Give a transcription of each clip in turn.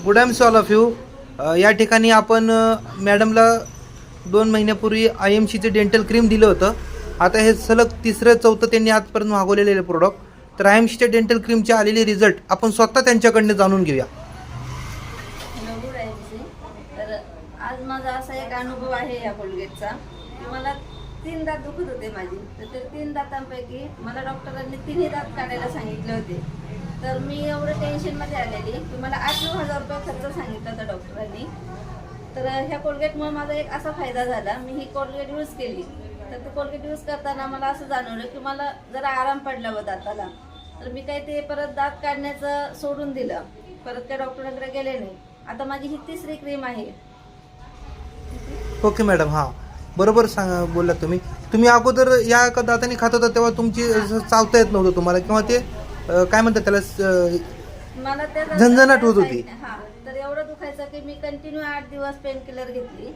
Good afternoon all of you. या ठिकाणी आपण मॅडमला 2 महिन्यापूर्वी IMCचे डेंटल क्रीम दिलं होतं. आता हे सलग तिसरं चौथं त्यांनी आजपर्यंत मागवलेले प्रोडक्ट. तर IMCच्या डेंटल क्रीमचे आलेले रिझल्ट आपण स्वतः त्यांच्याकडनं जाणून घेऊया. Good IMC. तर आज माझा असा एक अनुभव आहे या कोलगेटचा की मला 3 दात दुखत होते माझी. तर ते 3 दातांपैकी मला डॉक्टरांनी 3ही दात काढायला सांगितले होते. तर मी एवढं टेन्शनमध्ये आलेली की मला 8-9 हजार रुपये खर्च सांगितला होता डॉक्टरांनी. तर ह्या कोलगेटमुळे माझा एक असा फायदा झाला, मी ही कोलगेट यूज केली. तर ती कोलगेट यूज करताना मला असं जाणवलं की मला जरा आराम पडला व दाताला. तर मी काही ते परत दात काढण्याचं सोडून दिलं, परत त्या डॉक्टरांकडे गेले नाही. आता माझी ही 3री क्रीम आहे. ओके मॅडम, हां बरोबर बोललात तुम्ही. तुम्ही अगोदर या एका दाताने खात होता तेव्हा तुमची चावता येत नव्हतं तुम्हाला, किंवा ते काय म्हणतात त्याला मला त्या झणझणाट होत होती. हा, तर एवढं दुखायचं की मी कंटिन्यू 8 दिवस पेन किलर घेतली.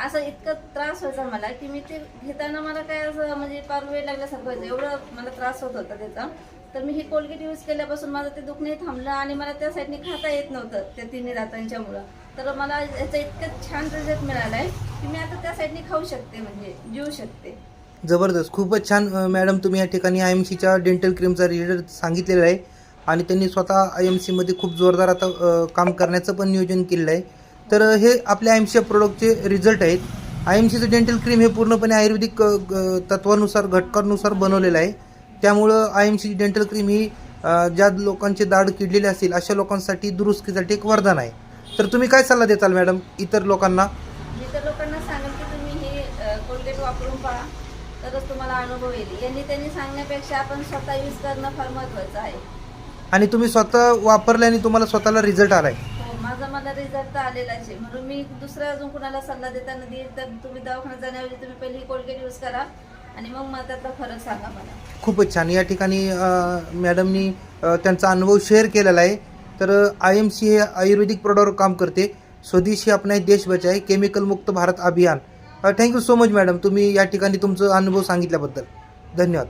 असं इतकं त्रास व्हायचा मला की मी ते घेताना मला काय असं म्हणजे फार वेळ लागल्यासारखं व्हायचं, एवढं मला त्रास होत होता त्याचा. तर मी ही कोलगेट यूज केल्यापासून माझं ते दुखणे थांबलं आणि मला त्या साईडने खाता येत नव्हतं त्या 3 दातांच्यामुळं. तर मला याचा इतकं छान रिझल्ट मिळाला आहे की मी आता त्या साईडने खाऊ शकते, म्हणजे जेवू शकते. जबरदस्त, खूपच छान मॅडम. तुम्ही या ठिकाणी IMCच्या डेंटल क्रीमचा रिझल्ट सांगितलेला आहे आणि त्यांनी स्वतः IMCमध्ये खूप जोरदार आता काम करण्याचं पण नियोजन केलेलं आहे. तर हे आपल्या IMCच्या प्रोडक्टचे रिझल्ट आहेत. IMCचं डेंटल क्रीम हे पूर्णपणे आयुर्वेदिक तत्वानुसार घटकानुसार बनवलेलं आहे. त्यामुळं IMCची डेंटल क्रीम ही ज्या लोकांचे दाढ किडलेले असतील अशा लोकांसाठी दुरुस्तीसाठी एक वरदान आहे. तर तुम्ही काय सल्ला देताल मॅडम इतर लोकांना? इतर लोकांना सांगेल की तुम्ही हे कोलगेट वापरून पहा, तरच तुम्हाला अनुभव येईल. त्यांनी सांगण्यापेक्षा आपण स्वतः यूज करणं फार महत्त्वाचं आहे. आणि तुम्ही स्वतः वापरल्याने तुम्हाला स्वतःला रिझल्ट आलाय? हो, मला रिझल्ट तर आलेलाच आहे. म्हणून मी दुसऱ्या अजून कुणाला सल्ला देताना देईल तर तुम्ही दवाखान्यात जाण्याऐवजी तुम्ही पहिली ही कोलगेट यूज करा आणि मग मला त्यातला फरक सांगा मला. खूपच छान. या ठिकाणी मॅडमनी त्यांचा अनुभव शेअर केलेला आहे. तर IMC हे आयुर्वेदिक प्रोडक्टवर काम करते. स्वदेशी अपनाए देश बचाए केमिकल मुक्त भारत अभियान. थँक्यू सो मच मॅडम, तुम्ही या ठिकाणी तुमचा अनुभव सांगितल्याबद्दल. धन्यवाद.